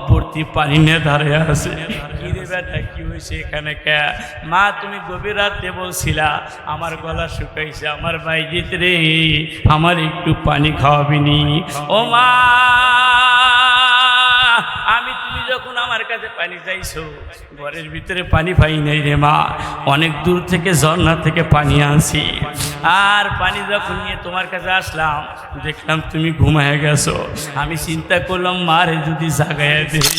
ভর্তি পানি নিয়ে দাঁড়িয়ে আছে। কি রে বেটা, কি হয়েছে এখানে? কে মা, তুমি গভীর রাতে বলছিলা আমার গলা শুকাইছে, আমার বাইজিত রে, আমার একটু পানি খাওয়াবিনি? ও মা, আমি তুমি যখন আমার কাছে পানি চাইছো, ঘরের ভিতরে পানি পাই নাই রে মা, অনেক দূর থেকে ঝর্ণা থেকে পানি আনছি। আর পানি যখন নিয়ে তোমার কাছে আসলাম, দেখলাম তুমি ঘুমায় গেছো। আমি চিন্তা করলাম মারে যদি জাগায় দেই,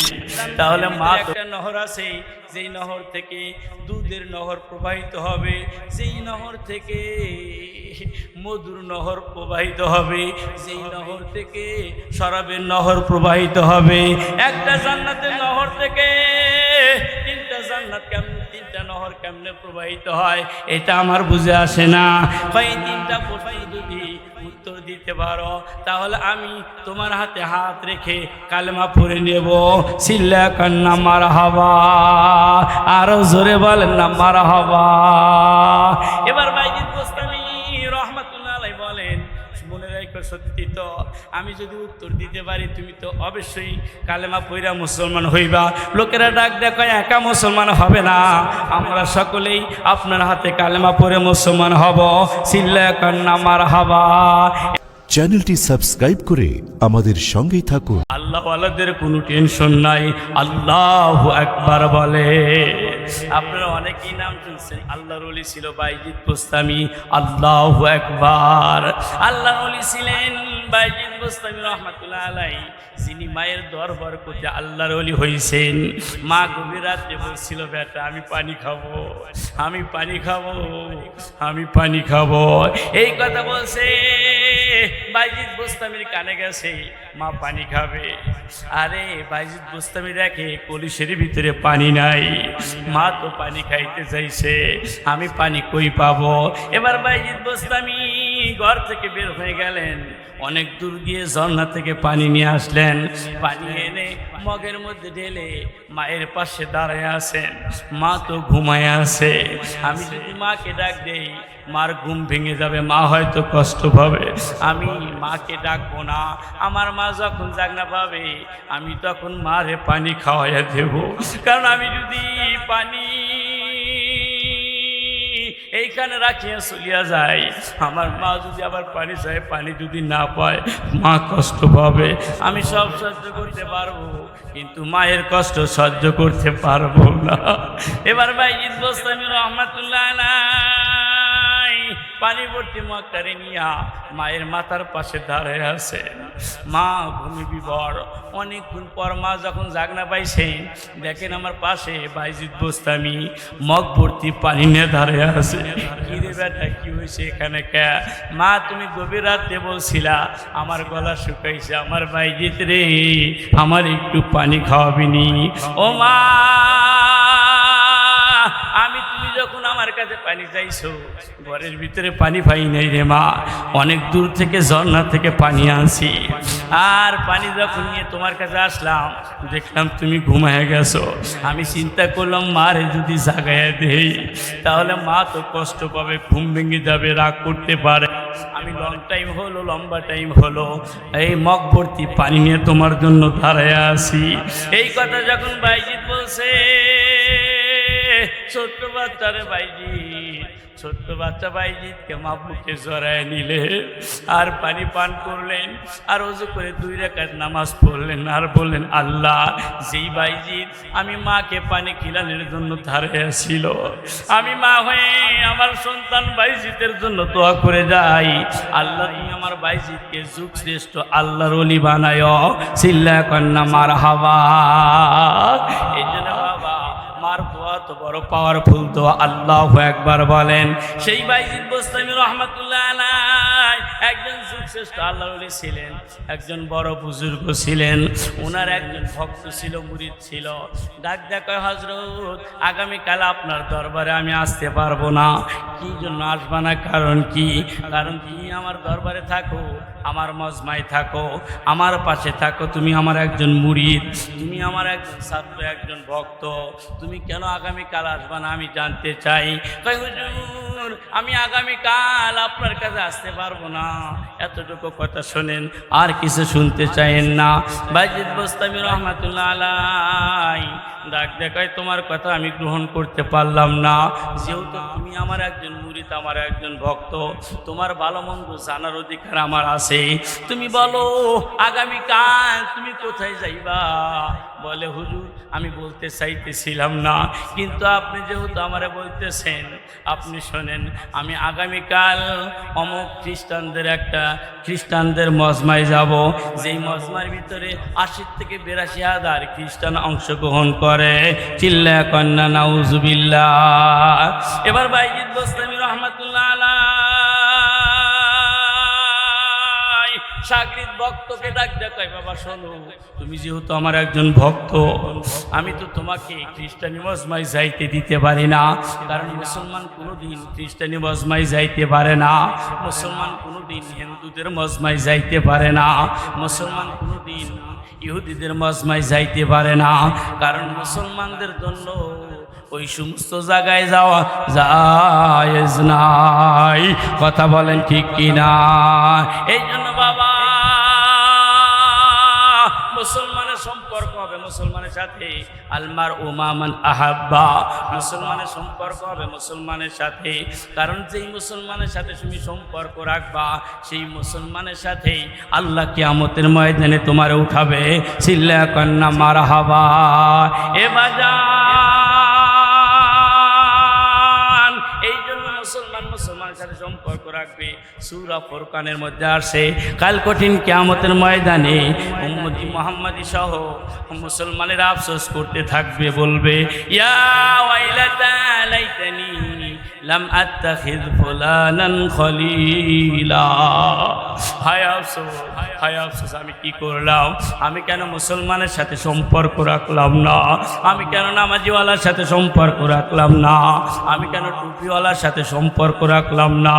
তাহলে মা একটা নহর আছে, যেই নহর থেকে দুধের নহর প্রবাহিত হবে, যেই নহর থেকে মধুর নহর প্রবাহিত হবে, যেই নহর থেকে শরাবের নহর প্রবাহিত হবে। একটা জান্নাতের নহর থেকে তিনটা জান্নাত কেমনে, তিনটা নহর কেমনে প্রবাহিত হয় এটা আমার বুঝে আসে না। ভাই তিনটা প্রশ্ন যদি উত্তর দিতে পারো, তাহলে আমি তোমার হাতে হাত রেখে কালেমা পড়ে নেব। সিল্লা কান্না মারহাবা, আরো জোরে বলেন না মারহাবা। এবার বাইজিদ বোস্তামি রহমাতুল্লাহ আলাইহি বলেন, মনে রাখো সত্যি তো, আমি যদি উত্তর দিতে পারি তুমি তো অবশ্যই কালেমা পইরা মুসলমান হইবা। লোকেরা ডাক দেখো একা মুসলমান হবে না, আমরা সকলেই আপনার হাতে কালেমা পড়ে মুসলমান হব। সিল্লা কান্না মারহাবা। চ্যানেলটি সাবস্ক্রাইব করে আমাদের সঙ্গেই থাকুন। আল্লাহ ওয়ালাদের কোনো টেনশন নাই, আল্লাহু আকবার বলে। আপনারা অনেকেই নাম শুনছেন, আল্লাহর ওলি ছিল বাইজিদ বোস্তামি। আল্লাহু আকবার। আল্লাহর ওলি ছিলেন বাইজিদ বোস্তামি রহমাতুল্লাহ আলাইহি, যিনি মায়ের দরবার করতে আল্লাহর ওলি হয়েছেন। মা গভীর রাতে বলছিল, বেটা আমি পানি খাবো, আমি পানি খাবো, আমি পানি খাবো। এই কথা বলছে, বাইজিদ বোস্তামির কানে গেছে মা পানি খাবে। আরে বাইজিদ বোস্তামি দেখে কলসির ভিতরে পানি নাই, মা তো পানি খাইতে চাইছে, আমি পানি কই পাবো? এবার বাইজিদ বোস্তামি ঘর থেকে বের হয়ে গেলেন, অনেক দূর গিয়ে ঝর্ণা থেকে পানি নিয়ে আসলেন। পানি এনে মগের মধ্যে ঢেলে মায়ের পাশে দাঁড়ায় আছেন। মা তো ঘুমায় আছে। আমি যদি মাকে ডাক দেই, মার ঘুম ভেঙে যাবে, মা হয়তো কষ্ট পাবে। আমি মাকে ডাকবো না। আমার মা যখন জাগনা পাবে, আমি তখন মারে পানি খাওয়াইয়া দেব। কারণ আমি যদি পানি এইখানে রাখিয়া চলিয়া যায়, আমার মা যদি আবার পানি চায়, পানি যদি না পায়, মা কষ্ট পাবে। আমি সব সহ্য করতে পারবো, কিন্তু মায়ের কষ্ট সহ্য করতে পারবো না। এবার বাইজিদ বোস্তামি রহমাতুল্লাহ আলাইহি পানি ভর্তি মগটারে নিয়া মায়ের মাথার পাশে দাঁড়ায় আছে। মা ঘুমে বিভোর। অনেকক্ষণ পর মা যখন জাগনা পাইছেন, দেখেন আমার পাশে বাইজিদ বোস্তামি মগ ভর্তি পানি নিয়ে দাঁড়ায় আছে। কি রে বেটা, কি হয়েছে এখানে? কে মা, তুমি গভীর রাতে বলছিলা আমার গলা শুকাইছে, আমার বাইজিত রে, আমার একটু পানি খাওয়াবিনি? ও মা, আমি তুমি যখন আমার কাছে পানি চাইছো, ঘরের ভিতরে পানি পাই নাই রে মা, অনেক দূর থেকে ঝর্ণা থেকে পানি আনছি। আর পানি যখন নিয়ে তোমার কাছে আসলাম, দেখলাম তুমি ঘুমায় গেছো। আমি চিন্তা করলাম মারে যদি জাগায় দেই, তাহলে মা তো কষ্ট পাবে, ঘুম ভেঙে যাবে, রাগ করতে পারে। আমি লম্বা টাইম হলো এই মগ ভর্তি পানি নিয়ে তোমার জন্য দাঁড়ায় আছি। এই কথা যখন বাইজিদ বলছে, ছোট্ট বাচ্চারে বাইজিদ, ছোট্ট বাচ্চা বাইজিদকে মা বুকে জড়ায় নিলে, আর পানি পান করলেন, আর ওযু করে 2 রাকাত নামাজ পড়লেন, আর বললেন, আল্লাহ, যেই বাইজিদ আমি মাকে পানি খিলানোর জন্য দাঁড়ায় ছিল, আমি মা হয়ে আমার সন্তান বাইজিদের জন্য দোয়া করে যাই, আল্লাহ তুমি আমার বাইজিদকে যুগ শ্রেষ্ঠ আল্লাহর ওলি বানায়। সিল্লা কান্না মারহাবা। এই জন্য বাবা, মার দোয়া তো বড় পাওয়ারফুল দোয়া। আল্লাহু আকবার বলেন। সেই বাইজিদ বোস্তামি রহমাতুল্লাহ আলাইহি একজন যুগশ্রেষ্ঠ আল্লাহর ওলি ছিলেন, একজন বড় বুজুর্গ ছিলেন। ওনার একজন ভক্ত ছিল, মুরিদ ছিল। ডাক দেখো, হযরত, আগামীকাল আপনার দরবারে আমি আসতে পারবো না। কি জন্য আসবা না? কারণ কি? কারণ তুমি আমার দরবারে থাকো, আমার মজমায় থাকো, আমার পাশে থাকো, তুমি আমার একজন মুরিদ, তুমি আমার একজন ছাত্র, একজন ভক্ত, তুমি কেন আগামীকাল আসবা না আমি জানতে চাই। কই হুজুর, আমি আগামীকাল আপনার কাছে আসতে পারবো না, এতটুকু কথা শোনেন, আর কিছু শুনতে চাইেন না। বাইজিদ বোস্তামি রহমাতুল্লাহ আলাই ডাক দেখায়, তোমার কথা আমি গ্রহণ করতে পারলাম না, যেহেতু তুমি আমার একজন মুরিদ, আমার একজন ভক্ত, তোমার ভালো মন্দ জানার অধিকার আমার আছে। তুমি বলো আগামীকাল তুমি কোথায় যাইবা? বলে হুজুর আমি বলতে চাইতেছিলাম না, কিন্তু আপনি যেহেতু আমারে বলতেছেন, আপনি শোনেন, আমি আগামীকাল অমুক খ্রিস্টানদের মজমায় যাব, যেই মজমার ভিতরে ৮০ থেকে ৮২ হাজার খ্রিস্টান অংশগ্রহণ করে। চিল্লায়া কন্যা নাউজুবিল্লাহ। এবার বাইজিদ বোস্তামি রহমাতুল্লাহ আলাই শাগরিদ ভক্তকে ডাক দেখায়, বাবা শোনো, তুমি যেহেতু আমার একজন ভক্ত, আমি তো তোমাকে খ্রিস্টানি মজমায় যাইতে দিতে পারি না, কারণ মুসলমান কোনোদিন খ্রিস্টানি মজমায় যাইতে পারে না, মুসলমান কোনোদিন হিন্দুদের মজমায় যাইতে পারে না, মুসলমান কোনোদিন ইহুদিদের মজমায় যাইতে পারে না, কারণ মুসলমানদের জন্য ওই সমস্ত জায়গায় যাওয়া জায়েজ নাই। কথা বলেন ঠিক কিনা? এই জন্য বাবা মুসলমানের সম্পর্ক হবে মুসলমানের সাথে, আলমার উমামান আহাব্বা, মুসলমানের সম্পর্ক হবে মুসলমানের সাথে, কারণ যেই মুসলমানের সাথে তুমি সম্পর্ক রাখবা, সেই মুসলমানের সাথেই আল্লাহ কিয়ামতের ময়দানে তোমারে উঠাবে। চিল্লায়া কন্যা মারহাবা। এ বাজান, এই জন্য মুসলমানের সাথে সম্পর্ক রাখবে। সূরা ফুরকানের মধ্যে আসে, কাল কঠিন কিয়ামতের ময়দানে উম্মতি মুহাম্মাদি সহ মুসলমানেরা আফসোস করতে থাকবে, বলবে ইয়া ওয়াইলাতা লাইতানি লাম আত্তাখিয ফুলানান খলিলা। হায় আফসোস, হায় আফসোস, আমি কি করলাম? আমি কেন মুসলমানের সাথে সম্পর্ক রাখলাম না? আমি কেন নামাজিওয়ালার সাথে সম্পর্ক রাখলাম না? আমি কেন টুপিওয়ালার সাথে সম্পর্ক রাখলাম না?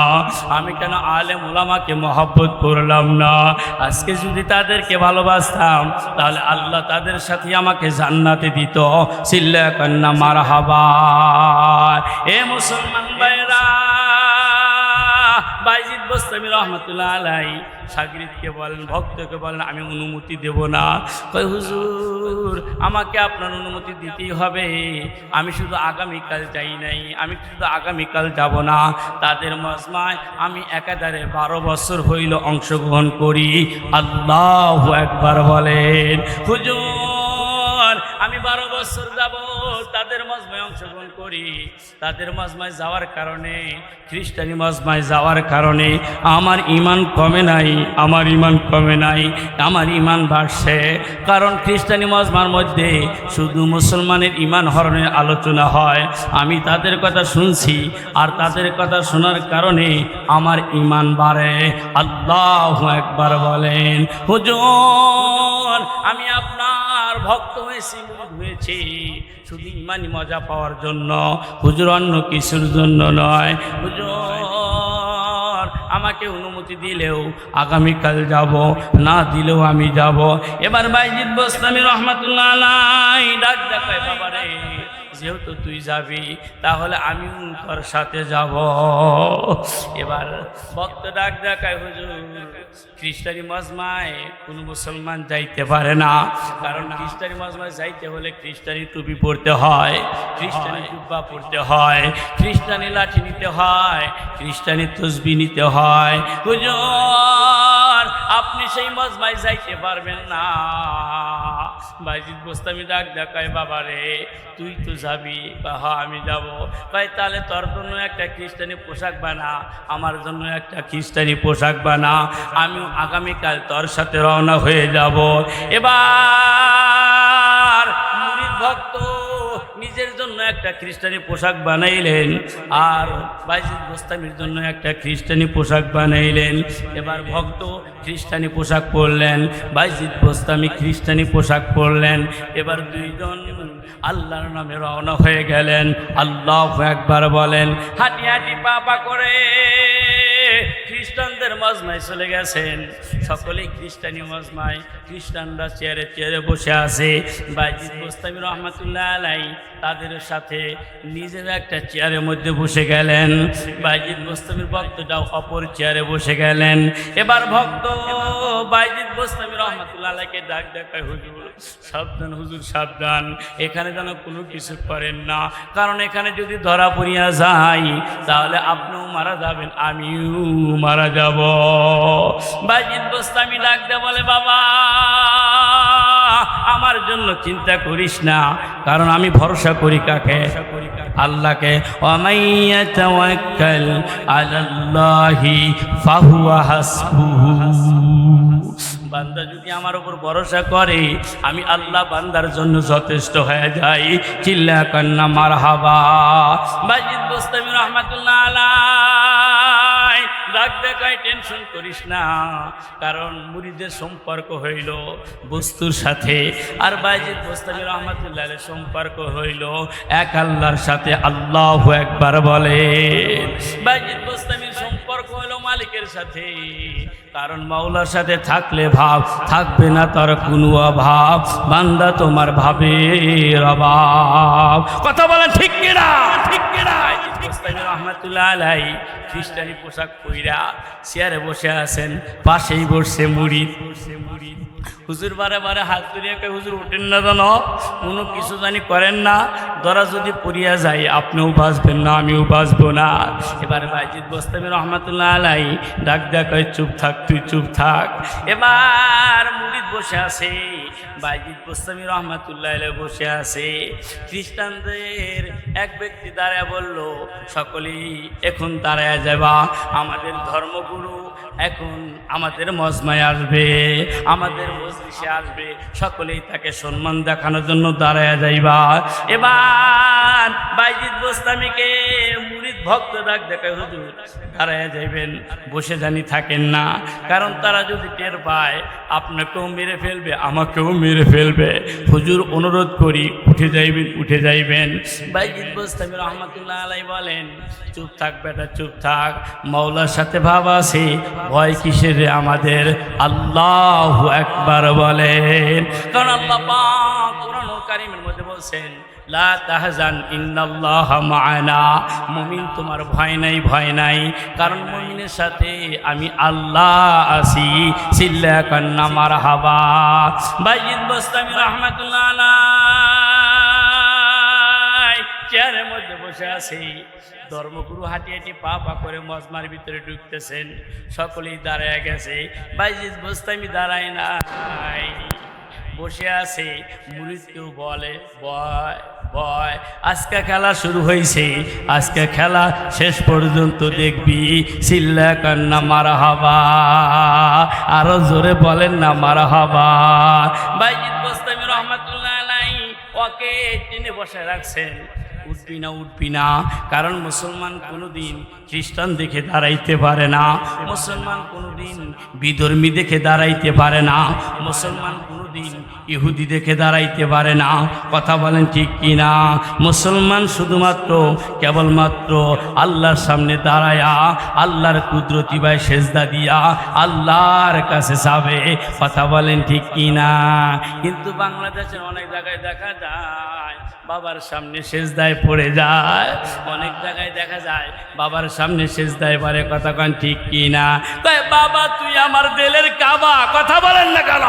আমি কেন আলেম উলামাকে মহব্বত করলাম না? আজকে যদি তাদেরকে ভালোবাসতাম, তাহলে আল্লাহ তাদের সাথে আমাকে জান্নাতে দিত। চিল্লায়া কন্যা মারহাবা। এ মুসলমান ভাইরা, বাইজিদ বোস্তামি রহমাতুল্লাহ আলাই শাগরিদকে বলেন, ভক্তকে বলেন, আমি অনুমতি দেব না। কই হুজুর আমাকে আপনার অনুমতি দিতেই হবে, আমি শুধু আগামীকাল যাই নাই, আমি শুধু আগামীকাল যাব না, তাদের মজমায় আমি একাধারে 12 বছর হইল অংশগ্রহণ করি। আল্লাহু আকবার বলেন। হুজুর আমি 12 বছর যাব তাদের মজমায় অংশগ্রহণ করি, তাদের মজমায় যাওয়ার কারণে, খ্রিস্টানি মজমায় যাওয়ার কারণে আমার ঈমান কমে নাই, আমার ঈমান কমে নাই, আমার ঈমান বাড়ছে। কারণ খ্রিস্টানি মজমার মধ্যে শুধু মুসলমানের ঈমান হরণের আলোচনা হয়, আমি তাদের কথা শুনছি, আর তাদের কথা শোনার কারণে আমার ঈমান বাড়ে। আল্লাহু আকবার বলেন। হুজুর আমি আপনার ভক্ত হয়েছি, মুরিদ হয়েছি শুধু ঈমানি মজা পাওয়ার জন্য, হুজুর অন্য কিছুর জন্য নয়। হুজুর আমাকে অনুমতি দিলেও আগামীকাল যাব, না দিলেও আমি যাব। এবার বাইজিদ বোস্তামি রহমাতুল্লাহ আলাই ডাক দেখায়, বাবারে যেহেতু তুই যাবি, তাহলে আমিও তোর সাথে যাব। এবার ভক্ত ডাক দেখায়, হুজুর খ্রিস্টানি মজমায় কোনো মুসলমান যাইতে পারে না, কারণ খ্রিস্টানি মজমায় যাইতে হলে খ্রিস্টানি টুপি পরতে হয়, খ্রিস্টানি জুব্বা পরতে হয়, খ্রিস্টানি লাঠি নিতে হয়, খ্রিস্টানি তসবিহ নিতে হয়। হুজুর আপনি সেই মজমায় যাইতে পারবেন না। বাইজিদ বোস্তামি ডাক দেখায়, বাবারে তুই তো যাবি? হ্যাঁ আমি যাব। ভাই তাহলে তোর জন্য একটা খ্রিস্টানি পোশাক বানা, আমার জন্য একটা খ্রিস্টানি পোশাক বানা, আমিও আগামীকাল তোর সাথে রওনা হয়ে যাব। এবার মুরিদ ভক্ত নিজের জন্য একটা খ্রিস্টানি পোশাক বানাইলেন, আর বাইজিদ বোস্তামির জন্য একটা খ্রিস্টানি পোশাক বানাইলেন। এবার ভক্ত খ্রিস্টানি পোশাক পরলেন, বাইজিদ বোস্তামি খ্রিস্টানি পোশাক পরলেন। এবার দুইজন আল্লাহর নামে রওনা হয়ে গেলেন। আল্লাহু আকবার বলেন। হাঁটি হাঁটি পা পা করে খ্রিস্টানদের মজমায় চলে গেছেন, সকলেই খ্রিস্টানি মজমায়, খ্রিস্টানরা চেয়ারে চেয়ারে বসে আছে। বাইজিদ বোস্তামি রহমাতুল্লাহ আলাই তাদের সাথে নিজের একটা চেয়ারের মধ্যে বসে গেলেন। বাইজিদ বোস্তামির ভক্তটাও অপর চেয়ারে বসে গেলেন। এবার ভক্ত বাইজিদ বোস্তামি রহমাতুল্লাহ আলাইকে ডাক দেখায়, হুজুর সাবধান, হুজুর সাবধান, এখানে যেন কোনো কিছু করেন না, কারণ এখানে যদি ধরা পড়িয়া যায় তাহলে আপনিও মারা যাবেন, আমিও মারা যাব। বাইজিদ বোস্তামি ডাক দে বলে, বাবা আমার জন্য চিন্তা করিস না, কারণ আমি ভরসা করি কাকে? আল্লাহকে। ওয়ামাইয়া তাওয়াক্কাল আলাল্লাহি ফাহুয়া হাসবুহু। বান্দা যদি আমার উপর ভরসা করে আমি আল্লাহ বান্দার জন্য যথেষ্ট হয়ে যাই। চিল্লা কান্না মারহাবা। বাইজিদ বোস্তামি রহমাতুল্লাহ আলাই ডাক দেখায়, টেনশন করিস না, কারণ মুরিদের সম্পর্ক হইল বস্তুর সাথে, আর বাইজিদ বোস্তামি রহমাতুল্লাহ আলাইহির সম্পর্ক হইল এক আল্লাহর সাথে। আল্লাহু আকবার বলে। বাইজিদ বোস্তামির সম্পর্ক হইল মালিকের সাথে, কারণ মাওলার সাথে থাকলে ভাব থাকবে না তার কোনো অভাব। বান্দা তোমার ভাবের অভাব। কথা বলেন ঠিক কিনা? ঠিক কিনা? রহমাতুল্লাহ আলাই খ্রিস্টানি পোশাক পইরা চেয়ারে বসে আছেন, পাশেই বসছে মুরিদ। হুজুর বারে বারে হাত ধরিয়া কয়, হুজুর উঠেন না, জানো কোনো কিছু জানি করেন না, ধরা যদি পড়িয়া যায় আপনিও বাঁচবেন না, আমিও বাঁচবো না। এবার বাইজিদ বোস্তামি রহমাতুল্লাহ আলাই ডাক দেয়া কয়, চুপ থাক, তুই চুপ থাক। এবার মুরিদ বসে আছে, বাইজিদ বোস্তামি রহমাতুল্লাহ আলাই বসে আছে। খ্রিস্টানদের এক ব্যক্তি দাঁড়ায় বলল, সকলেই এখন দাঁড়ায় যাবা, আমাদের ধর্মগুরু এখন আমাদের মজমায় আসবে, আমাদের মজলিসে আসবে, সকলেই তাকে সম্মান দেখানোর জন্য দাঁড়ায় যাইবা। এবার বাইজিদ বোস্তামিকে মুরিদ ভক্ত ডাক দেখায়, হুজুর দাঁড়ায় যাইবেন, বসে জানি থাকেন না, কারণ তারা যদি টের পায় আপনাকেও মেরে ফেলবে, আমাকেও মেরে ফেলবে। হুজুর অনুরোধ করি উঠে যাইবেন, উঠে যাইবেন। বাইজিদ বোস্তামি রহমাতুল্লাহ আলাই বলেন, চুপ থাক বেটা, চুপ থাক, মাওলার সাথে ভাব আছে, ভয় কিসের রে আমাদের? আল্লাহু আকবার বলেন। কারণ আল্লাহ পাক কোরআনুল কারীমের মধ্যে বলছেন, লা তাহজান ইন্নাল্লাহা মা'ানা। মুমিন তোমার ভয় নাই, ভয় নাই, কারণ মুমিনের সাথে আমি আল্লাহ আছি। চিল্লা কান্না মারহাবা। বাইজিদ বোস্তামি রহমাতুল্লাহ আলাই চেয়ারের মধ্যে বসে আছে। ধর্মগুরু হাঁটি হাঁটি পা পা করে মজমার ভিতরে ঢুকতেছেন, সকলেই দাঁড়ায় গেছে, বাইজিদ বোস্তামি দাঁড়ায় নাই, বসে আছে। মুরিদকেও বলে, বয় বয়, আজকে খেলা শুরু হয়েছে, আজকে খেলা শেষ পর্যন্ত দেখবি। চিল্লা কান্না মারহাবা। আরো জোরে বলেন না মারহাবা। বাইজিদ বোস্তামি রহমাতুল্লাহ আলাই ওকে টেনে বসে রাখছেন, উঠবি না, উঠবি না, কারণ মুসলমান কোনোদিন খ্রিস্টান দেখে দাঁড়াইতে পারে না, মুসলমান কোনোদিন বিধর্মী দেখে দাঁড়াইতে পারে না, মুসলমান কোনোদিন ইহুদি দেখে দাঁড়াইতে পারে না। কথা বলেন ঠিক কিনা? মুসলমান শুধুমাত্র কেবলমাত্র আল্লাহর সামনে দাঁড়ায়া আল্লাহর কুদরতি ভাই সেজদা দিয়া আল্লাহর কাছে যাবে। কথা বলেন ঠিক কিনা? কিন্তু বাংলাদেশের অনেক জায়গায় দেখা যায় বাবার সামনে সেজদায় পড়ে যায়, অনেক জায়গায় দেখা যায় বাবার সামনে সেজদায় পড়ে। কথা কন ঠিক কিনা? তাই বাবা তুই আমার দিলের কাবা। কথা বলেন না কেন?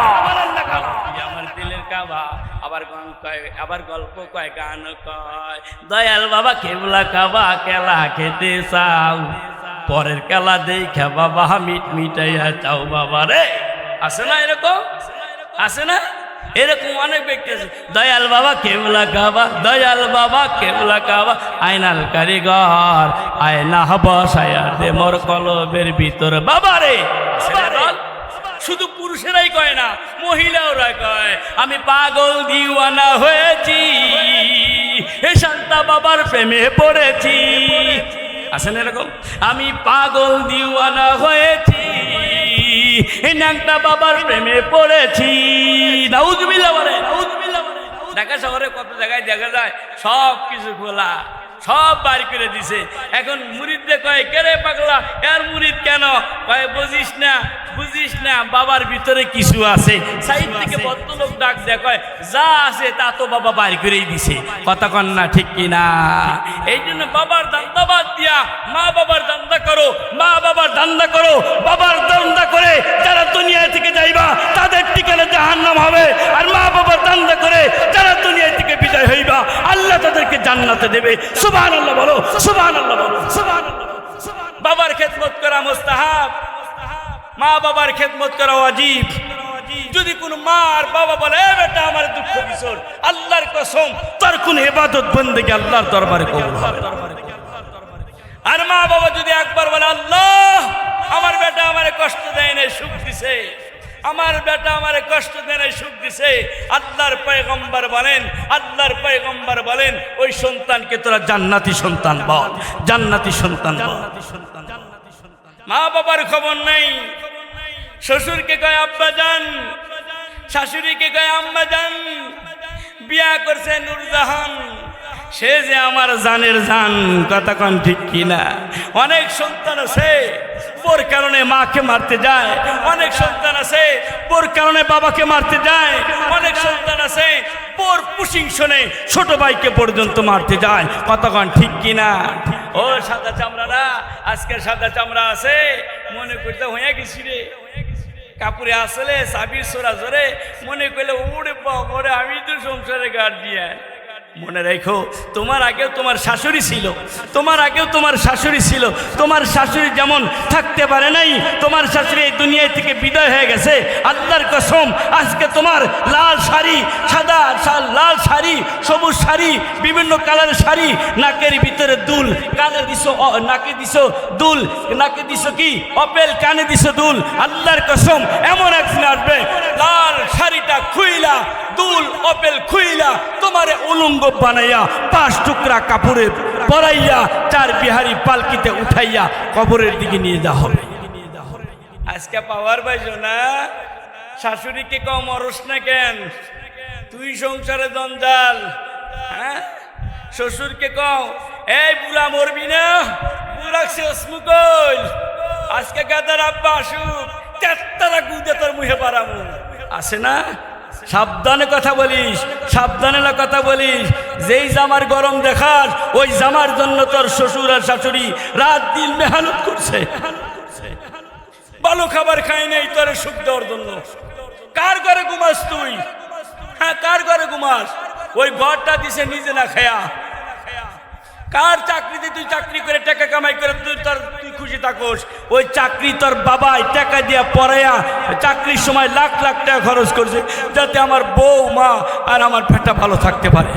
তুই আমার দিলের কাবা। আবার গান কয়, আবার গল্প কয়, গান কয়, দয়াল বাবা কেবলা কাবা কেলা খেতে চাও, পরের কেলা দেখা বাবা মিট মিটাইয়া চাও বাবা রে। আছে না এরকম? আছে না এরকম অনেক ব্যক্তি আছে, দয়াল বাবা কেবলা কাবা, দয়াল বাবা কেবলা কাবা, আয়নাল কারিগর আয়না বসায়া দে মোর কলবের ভিতর বাবা রে। শুধু পুরুষেরাই কয় না, মহিলাওরা কয়, আমি পাগল দিওয়ানা হয়েছি, হে শান্তা বাবার প্রেমে পড়েছি। আছেন এরকম? আমি পাগল দিওয়ানা হয়েছি, ন্যাংটা বাবার প্রেমে পড়েছি। নাউজুবিল্লাহ বলে। ঢাকা শহরে কত জায়গায় দেখা যায় সব কিছু খোলা, সব বার করে দিছে। এখন মুরিদদের কয় কে রে পাগলা, এর মুরিদ কেন? কয় বুঝিস না বাবার ভিতরে কিছু আছে। সাইড থেকে ভদ্রলোক ডাক দেয়, কয় যা আছে তা তো বাবা বার করেই দিছে। কথা কন না ঠিক কিনা? এই জন্য বাবার দান্দা বাদ দিয়া মা বাবার দান্দা করো, মা বাবার দান্দা করো। বাবার দান্দা করে যারা দুনিয়া থেকে যাইবা তাদের ঠিকানা জাহান্নাম হবে, আর মা বাবার দান্দা করে যারা দুনিয়া থেকে বিদায় হইবা আল্লাহ তাদেরকে জান্নাতে দেবে। সুবহানাল্লাহ বলো, সুবহানাল্লাহ বলো, সুবহানাল্লাহ। বাবার খেদমত করা মুস্তাহাব, মা বাবার খেদমত করা ওয়াজিব। যদি কোনো মা আর বাবা বলে এ বেটা আমার দুঃখ বিসর, আল্লাহর কসম তোর কোন ইবাদত বন্দেগী আল্লাহর দরবারে কবুল হবে না। আর মা বাবা যদি একবার বলে আল্লাহ আমার বেটা আমারে কষ্ট দেয় না, সুখ দিছে, আমার বেটা আমারে কষ্ট দেয় না, সুখ দিছে, আল্লাহর পয়গম্বর বলেন ওই সন্তানকে তোরা জান্নাতি সন্তান বল, জান্নাতি সন্তান বল। মা বাবার খবর নাই, শ্বশুরকে কয় আব্বা জান, শাশুড়িকে কয় আম্মা জান। বিয়া করছে নূরজাহান, সে যে আমার জানের জান। কথা কন ঠিক কিনা? অনেক সন্তান আছে বোর কারণে মাকে মারতে যায়, অনেক সন্তান আছে বোর কারণে বাবাকে মারতে যায়, অনেক সন্তান আছে বোর পুশিং শুনে ছোট ভাইকে পর্যন্ত মারতে যায়। কথা কন ঠিক কিনা? ও সাদা চামড়ারা, আজকের সাদা চামড়া আছে মনে করতে হয়ে গেছি রে, কাপুরে আসলে সাবির সোরা জোরে মনে করলে ওরে বাবা আমি তো সংসারে গার্জিয়ান। মনে রেখো তোমার আগেও তোমার শাশুড়ি ছিল, তোমার আগেও তোমার শাশুড়ি ছিল। তোমার শাশুড়ি যেমন থাকতে পারে নাই, তোমার শাশুড়ি এই দুনিয়া থেকে বিদায় হয়ে গেছে। আল্লাহর কসম আজকে তোমার লাল শাড়ি, সাদা লাল শাড়ি, সবুজ শাড়ি, বিভিন্ন কালারের শাড়ি, নাকের ভিতরে দুল, কানে দিছো নাকে দিছো দুল, নাকে দিছো কি অপেল, কানে দিছো দুল। আল্লাহর কসম এমন একদিন আসবে লাল শাড়িটা খুইলা দুল অপেল খুইলা তোমারে উলঙ্গ বানাইয়া 5 টুকরা কাপড়ে পরাইয়া 4 বিহারি পালকিতে উঠাইয়া কবরের দিকে নিয়ে যাওয়া হবে। আজকে পাওয়ার পাইছো না? শাশুড়িকে কম মরস না কেন, তুই সংসারে জঞ্জাল। হ্যাঁ, শ্বশুরকে কও এই বুড়া মরবি না, বুড়াকছে অসমুকল। আজকে গাদার আব্বা আসুক, 13 গুদে তোর মুখে পারামু। আছে না? সাবধানে কথা বলিস, সাবধানে কথা বলিস। যেই জামার গরম দেখাস ওই জামার জন্য তোর শ্বশুর আর শাশুড়ি রাত দিন মেহনত করছে, ভালো খাবার খাই নাই তোর সুখ দেওয়ার জন্য। কার ঘরে ঘুমাস তুই? হ্যাঁ, কার ঘরে ঘুমাস? ওই ঘরটা দিছে নিজে না খায়া। কার চাকরিতে তুই চাকরি করে টাকা কামাই করে তুই খুশি থাকোস? ওই চাকরি তোর বাবাই টাকা দিয়া পড়াইয়া চাকরির সময় লাখ লাখ টাকা খরচ করছে যাতে আমার বউ মা আর আমার পেটটা ভালো থাকতে পারে।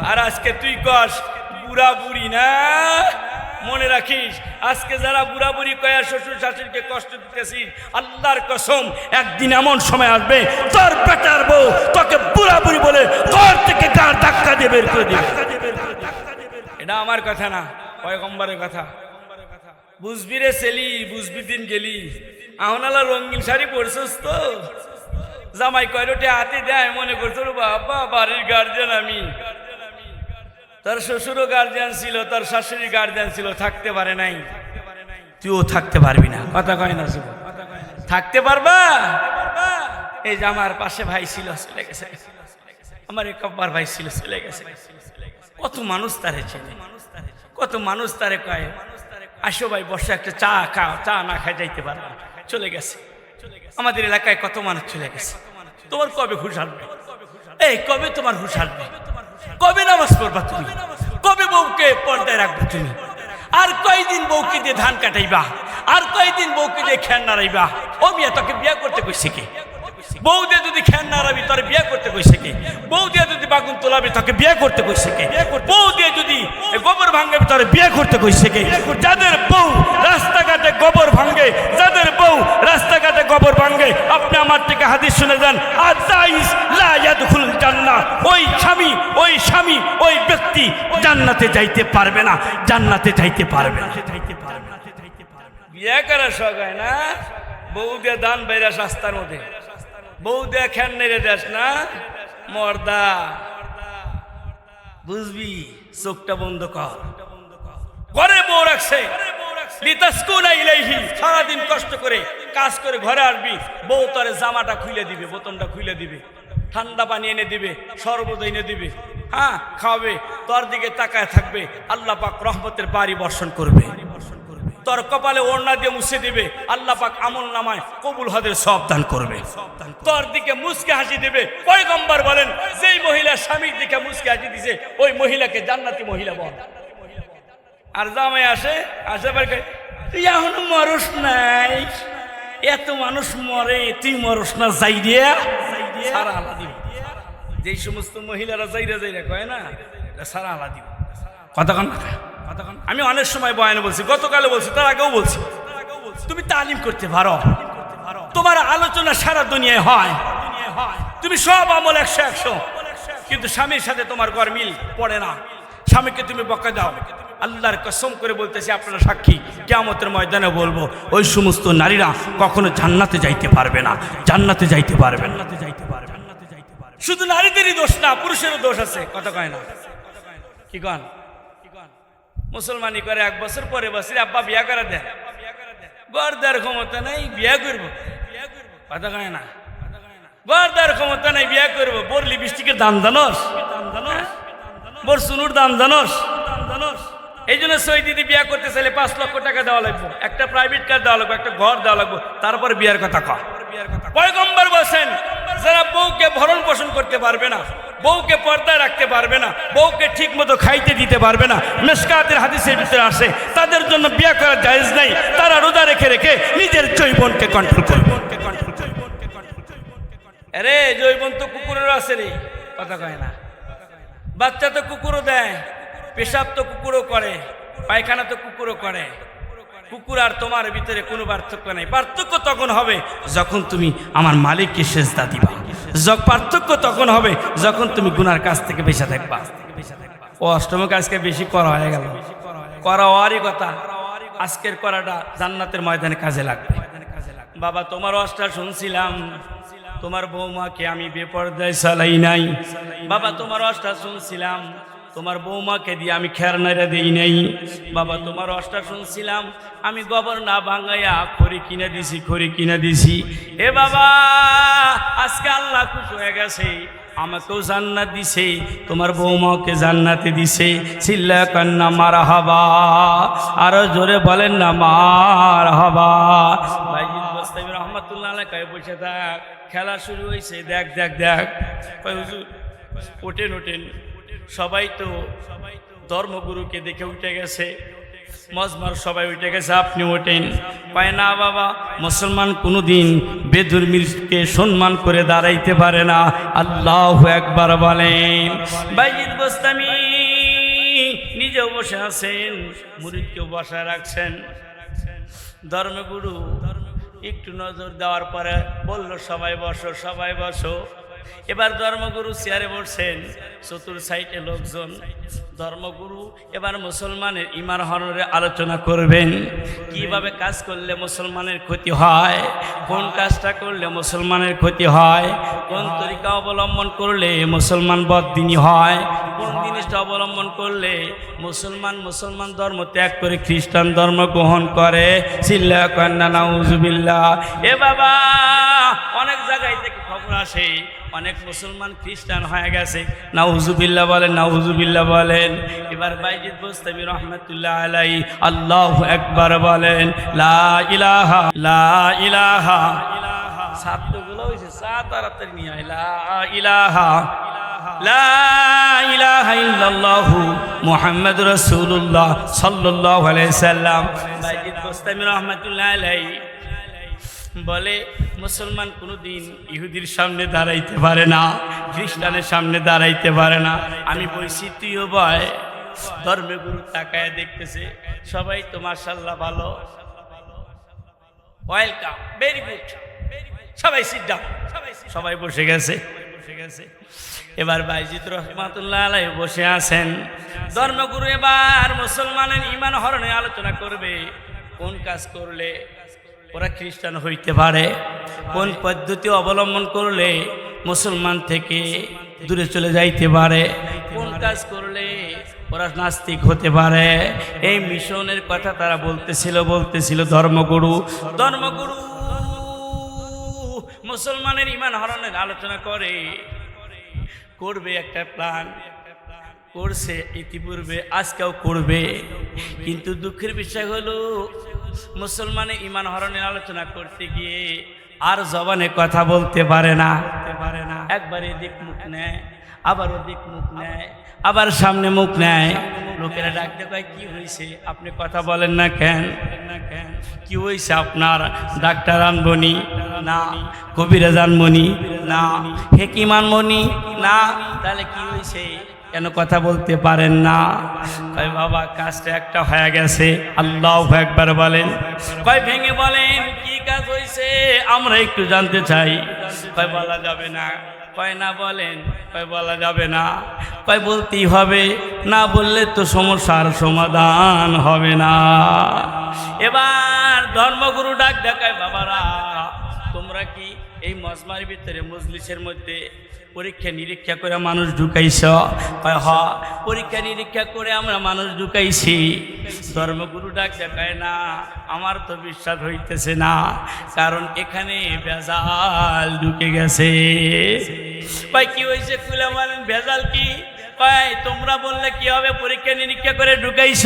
আর আজকে তুই কস বুড়া বুড়ি না। মনে রাখিস আজকে যারা বুড়া বুড়ি কয়া শ্বশুর শাশুড়িকে কষ্ট দিতেছিস, আল্লাহর কসম একদিন এমন সময় আসবে তোর পেটার বউ তোকে বুড়া বুড়ি বলে ঘর থেকে গাড় ধাক্কা দিয়ে বের করে দিবে। এটা আমার কথা না, পয়গম্বরের কথা। বুঝবি রে সেলি, বুঝবি দিন গেলি। আহনালা রঙিন শাড়ি পরছিস তো, জামাই কয়রোটে হাতে দেয় মনে করছো বাবা বাড়ির গার্জিয়ান আমি। তোর শ্বশুরও গার্জিয়ান ছিল, তোর শাশুড়ি গার্জিয়ান ছিল, থাকতে পারে নাই, তুইও থাকতে পারবি না। কথা কয় না? থাকতে পারবা? এই যে আমার পাশে ভাই ছিল চলে গেছে, আমার এক কব্বার ভাই ছিল চলে গেছে। কত মানুষ তারে চেনে, কত মানুষ তারে কয় আসো ভাই বসে একটা চা খাও, চা না খাই যাইতে পারবা, চলে গেছে। আমাদের এলাকায় কত মানুষ চলে গেছে। তোমার কবে হুঁশ আসবে? এই কবে তোমার হুঁশ আসবে? কবে নামাজ পড়বা তুমি? কবে বউকে পর্দায় রাখবে তুমি? আর কয়দিন বউকে দিয়ে ধান কাটাইবা? আর কয়দিন বউকে দিয়ে খ্যান নাড়াইবা? ও মিয়া তোকে বিয়া করতে কইছে কে? বউ দিয়ে যদি খ্যান নাড়াবি তোর বিয়া করতে কইছে কে? বউ দিয়ে যদি বাগুন তোলাবি তোকে বিয়া করতে কইছে কে? বউ দিয়ে যদি গোবর ভাঙাবি তোর বিয়া করতে কইছে কে? যাদের বউ রাস্তাঘাটে গোবর ভাঙে, যাদের বউ রাস্তাঘাটে গোবর ভাঙে, আপনি আমার থেকে হাদিস শুনে যান, আযাইস লা ইয়াদখুল জান্নাহ। ওই স্বামী ওই ব্যক্তি জান্নাতে যাইতে পারবে না, জান্নাতে যাইতে পারবে না। বিয়া করার শখ হয় না? বউ দিয়ে দান বাইরা রাস্তার মধ্যে, বউ দিয়ে খ্যান নেড়ে দেশ না মর্দা। বুঝবি, চোখটা বন্ধ কর। ঘরে বউ রাখছে, লিতাসকুনা ইলাইহি, সারাদিন কষ্ট করে কাজ করে ঘরে আসবি, বউ তোরে জামাটা খুলে দিবে, বোতামটা খুলে দিবে, ঠান্ডা পানি এনে দিবে, শরবত এনে দিবে, হ্যাঁ খাওয়াবে, তোর দিকে তাকায় থাকবে, আল্লাহ পাক রহমতের বাড়ি বর্ষণ করবে, তোর কপালে ওড়না দিয়ে মুছে দিবে, আল্লাহ পাক আমল নামায় কবুল হদের সব দান করবে, তোর দিকে মুচকে হাসি দেবে। পয়গম্বর বলেন, যেই মহিলা স্বামীর দিকে মুচকে হাসি দিছে ওই মহিলাকে জান্নাতি মহিলা বল। আর জামাই আসে তুই এখনো মরস নাই, এত মানুষ মরে তুই মরস না, যাই দিয়া সারা আলা দিব। যেই সমস্ত মহিলারা যাইরা যাইরা কয় না, সারা আলা দিব। কতক্ষণ আমি অনেক সময় বয়ানে বলছি, গতকালে বলছি, তার আগেও বলছি, তুমি তালিম করতে পারো, তোমার আলোচনা সারা দুনিয়ায় হয়, তুমি সব আমল 100 কিন্তু স্বামীর সাথে তোমার ঘর মিল পড়ে না, স্বামীকে তুমি বকা দাও। আল্লাহর কসম করে বলতেছি, আপনারা সাক্ষী, কিয়ামতের ময়দানে বলবো, ওই সমস্ত নারীরা কখনো জান্নাতে যাইতে পারবে না, জান্নাতে যাইতে পারবে না। শুধু নারীদেরই দোষ না, পুরুষেরও দোষ আছে। কথা কয় না, কি কন? মুসলমানি করে 1 বছর পরে বছর আব্বা বিয়া করে দেয়, গর্দার ক্ষমতা নাই, বিয়া করবো। কথা কয় না, গর্দার ক্ষমতা নাই, বিয়া করবো। বোর লিপস্টিকের দাম জানোস, বোর সুনুর দাম জানোস? এই জন্য সৈদিদি বিয়া করতে চাইলে 5 লক্ষ টাকা দেওয়া লাগবে, একটা প্রাইভেট কার দেওয়া লাগবে, একটা ঘর দেওয়া লাগবে, তারপরে বিয়ার কথা কয়। পয়গম্বর বলেন, যারা বউকে ভরণ পোষণ করতে পারবে না, বউকে পর্দায় রাখতে পারবে না, বউকে ঠিক মতো খাইতে দিতে পারবে না, মিশকাতের হাদিসের ভিতরে আসে, তাদের জন্য বিয়া করা জায়েজ নাই। তারা রোজা রেখে রেখে নিজের যৌবনকে কন্ট্রোল করবে। আরে যৌবন তো কুকুরের আছে রে, কথা কয় না। বাচ্চা তো কুকুরও দেয়, পেশাব তো কুকুরও করে, পায়খানা তো কুকুরও করে। কুকুর আর তোমার ভিতরে কোনো পার্থক্য নাই। পার্থক্য তখন হবে যখন তুমি আমার মালিককে সেজদা দিবা, পার্থক্য তখন হবে যখন তুমি গুনার কাছ থেকে বেঁচে থাকবা। ও অষ্টমক আজকে বেশি করা হয়ে গেল, করা হওয়ারই কথা। আজকের করাটা জান্নাতের ময়দানে কাজে লাগবে। বাবা, তোমার অষ্টা শুনছিলাম, তোমার বৌমাকে আমি বেপরদায় চালাই নাই। বাবা, তোমার অষ্টা শুনছিলাম, তোমার বৌমাকে দিয়ে আমি খেরনাইরা দিই নাই। বাবা, তোমার অষ্টা শুনছিলাম, আমি গোবর না ভাঙাইয়া খড়ি কিনে দিছি, খড়ি কিনে দিছি। এ বাবা, আজকে আল্লাহ খুশি হয়ে গেছে, আমাকেও জান্নাত দিছে, তোমার বৌমাকে জান্নাতে দিছে। চিল্লা কান্না মারহাবা, আরো জোরে বলেন না মারহাবা। ভাইজিদ গোস্তামি রহমাতুল্লাহ আলাইহি কয় বসে থাক, খেলা শুরু হয়েছে, দেখ দেখ দেখ। কয় হুজুর ওঠেন ওঠেন, সবাই তো ধর্মগুরুকে দেখে উঠে গেছে, মজমার সবাই উঠে গেছে, আপনি ওঠেন। পায় না বাবা, মুসলমান কোনোদিন বেধর্মীকে সম্মান করে দাঁড়াইতে পারে না। আল্লাহু আকবার বলেন। বাইজিদ গোস্তামি নিজেও বসে আছেন, মুরিদকেও বসায় রাখছেন। ধর্মগুরু একটু নজর দেওয়ার পরে বলল, সবাই বসো, সবাই বসো। এবার ধর্মগুরু চেয়ারে বসছেন, চতুর সাইডে লোকজন। ধর্মগুরু এবার মুসলমানের ঈমান হরণের আলোচনা করবেন, কিভাবে কাজ করলে মুসলমানের ক্ষতি হয়, কোন কাজটা করলে মুসলমানের ক্ষতি হয়, কোন তরিকা অবলম্বন করলে মুসলমান বদদিনী হয়, কোন জিনিসটা অবলম্বন করলে মুসলমান ধর্ম ত্যাগ করে খ্রিস্টান ধর্ম গ্রহণ করে। চিল্লা কান্না নাউজুবিল্লাহ। এ বাবা, অনেক জায়গায় থেকে খবর আসে, অনেক মুসলমান খ্রিস্টান হয়ে গেছে। নাউজুবিল্লাহ বলেন, নাউজুবিল্লাহ বলেন। এবার বাইজিদ গোস্তামি রহমাতুল্লাহ আলাইহি আল্লাহু আকবার বলেন। লা ইলাহা লা ইলাহা। ছাত্রগুলো হইছে তাড়াতাড়ি নিয়ে আয়। লা ইলাহা লা ইলাহা ইল্লাল্লাহু মুহাম্মাদুর রাসূলুল্লাহ সাল্লাল্লাহু আলাইহি সাল্লাম। বাইজিদ গোস্তামি রহমাতুল্লাহ আলাইহি বলে, মুসলমান কোনোদিন ইহুদির সামনে দাঁড়াইতে পারে না, খ্রিস্টানের সামনে দাঁড়াইতে পারে না। আমি বলছি তুইও ভয়। ধর্মগুরু তাকায় দেখতেছে, সবাই তো মাশাআল্লাহ ভালো, ওয়েলকাম, ভেরি গুড, সবাই সিট ডাউন, সবাই বসে গেছে। এবার বাইজিদ রহমাতুল্লাহ আলাইহি বসে আছেন। ধর্মগুরু এবার মুসলমানের ঈমান হরণে আলোচনা করবে, কোন কাজ করলে ওরা খ্রিস্টান হইতে পারে, কোন পদ্ধতি অবলম্বন করলে মুসলমান থেকে দূরে চলে যাইতে পারে, কোন কাজ করলে ওরা নাস্তিক হতে পারে। এই মিশনের কথা তারা বলতেছিল ধর্মগুরু মুসলমানের ঈমান হরণের আলোচনা করবে একটা প্ল্যান করছে ইতিপূর্বে, আজকেও করবে। কিন্তু দুঃখের বিষয় হলো মুসলমানের ঈমান হরণের আলোচনা করতে গিয়ে আর জবানে কথা বলতে পারে না। একবার এদিক মুখ নেয়, আবার ওদিক মুখ নেয়, আবার সামনে মুখ নেয়। লোকেরা ডাকতে কয়, কি হয়েছে আপনি কথা বলেন না কেন? কি হয়েছে আপনার? ডাক্তার আনবনি না, কবিরাজ আনবনি না, হেকিম আনবনি না, তাহলে কি হয়েছে? কেন কথা বলতে পারেন না? কয় বাবা কাজটা একটা হয়ে গেছে। আল্লাহু আকবার বলেন। কয় ভেঙে বলেন কি কাজ হয়েছে, আমরা একটু জানতে চাই। কয় বলা যাবে না। কয় না বলেন। কয় বলা যাবে না। কয় বলতেই হবে, না বললে তো সমস্যার সমাধান হবে না। এবার ধর্মগুরু ডাক দেখায়, বাবারা তোমরা কি এই মজমার ভিতরে মজলিসের মধ্যে পরীক্ষা নিরীক্ষা করে মানুষ ঢুকাইছ? কয় হ, পরীক্ষা নিরীক্ষা করে আমরা মানুষ ঢুকাইছি। ধর্মগুরু ডাক দেখায়, না আমার তো বিশ্বাস হইতেছে না, কারণ এখানে ভেজাল ঢুকে গেছে। কয় কি হয়েছে খুলে বলেন, ভেজাল কি? কয় তোমরা বললে কি হবে, পরীক্ষা নিরীক্ষা করে ঢুকাইছ,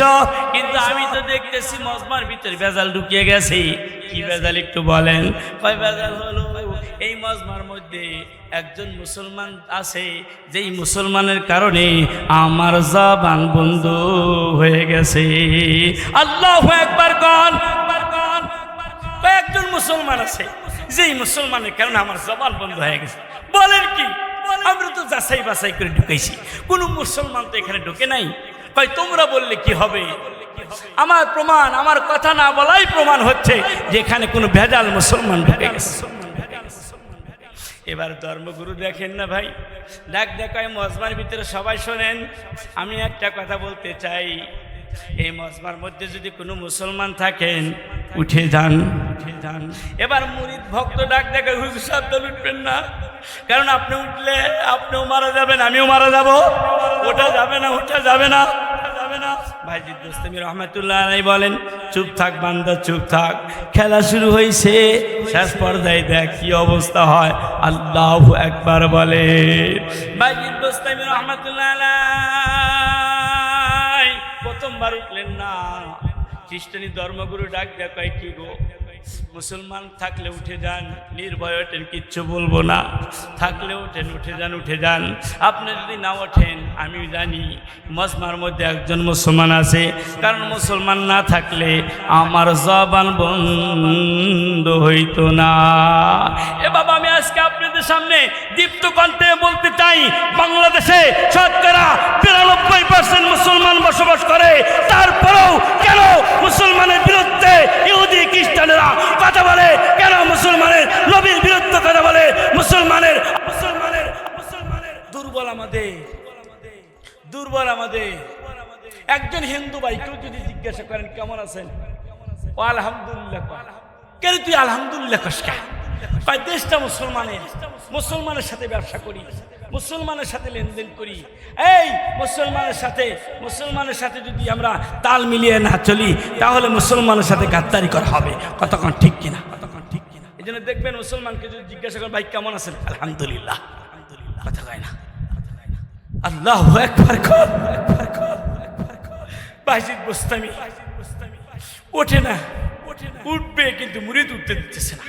কিন্তু আমি তো দেখতেছি মজমার ভিতরে ভেজাল ঢুকিয়ে গেছে। কি ভেজাল একটু বলেন? কয় ভেজাল হলো এই মজমার মধ্যে একজন মুসলমান আছে, যেই মুসলমানের কারণে আমার জবান বন্ধ হয়ে গেছে। আল্লাহু আকবার কোন। একজন মুসলমান আছে, যেই মুসলমানের কারণে আমার জবান বন্ধ হয়ে গেছে। বলেন কি? আমরা তো যাচাই বাছাই করে ঢুকাইছি, কোনো মুসলমান তো এখানে ঢুকে নাই। কয় তোমরা বললে কি হবে? আমার প্রমাণ, আমার কথা না বলাই প্রমাণ হচ্ছে যে এখানে কোনো ভেজাল মুসলমান ঢুকে গেছে। এবার ধর্মগুরু দেখেন না ভাই, ডাক দেখায় মজমার ভিতরে সবাই শোনেন, আমি একটা কথা বলতে চাই। এই মজমার মধ্যে যদি কোনো মুসলমান থাকেন উঠে যান। এবার মুরিদ ভক্ত ডাক দেখায়, হুজুর সাবধান উঠবেন না, কারণ আপনি উঠলে আপনিও মারা যাবেন, আমিও মারা যাব। ওটা যাবে না। ভাইজিদ বোস্তামি রহমাতুল্লাহ আলাইহি বলেন, চুপ থাক বান্দা, চুপ থাক। খেলা শুরু হয়েছে, শেষ পর্যায়ে দেখ কি অবস্থা হয়। আল্লাহু আকবার বলে। ভাইজিদ বোস্তামি রহমাতুল্লাহ আলাইহি প্রথমবার উঠলেন না। খ্রিস্টানি ধর্মগুরু ডাক দেখায়, কি গো মুসলমান থাকলে উঠে যান, নির্ভয় ওঠেন, কিচ্ছু বলবো না। থাকলে ওঠেন, উঠে যান। আপনি যদি না ওঠেন, আমি জানি মজমার মধ্যে একজন মুসলমান আছে, কারণ মুসলমান না থাকলে আমার জবান বন্ধ হইতো না। এ বাবা, আমি আজকে আপনাদের সামনে দীপ্ত কণ্ঠে বলতে চাই, বাংলাদেশে শতকরা 93% মুসলমান বসবাস করে, তারপরেও কেন মুসলমানের বিরুদ্ধে ইহুদি খ্রিস্টানেরা কথা বলে? কেন মুসলমানের নবীর বিরুদ্ধে কথা বলে? মুসলমানের দুর্বল আমাদের। একজন হিন্দু ভাই কেউ যদি জিজ্ঞাসা করেন কেমন আছেন, ও আলহামদুলিল্লাহ। কেন তুই আলহামদুলিল্লাহ কস? দেশটা মুসলমানের সাথে ব্যবসা করি, মুসলমানের সাথে লেনদেন করি। এই মুসলমানের সাথে যদি আমরা তাল মিলিয়ে না চলি, তাহলে মুসলমানের সাথে গাদ্দারি করা হবে। কতক্ষণ ঠিক কিনা? এই জন্য দেখবেন মুসলমানকে যদি জিজ্ঞাসা করেন, ভাই কেমন আছেন? আলহামদুলিল্লাহ। কথা কয় না। আল্লাহু আকবার। ভাইজিদ বোস্তামি ওঠে না, উঠবে কিন্তু মুরিদ উঠতে দিতেছে না।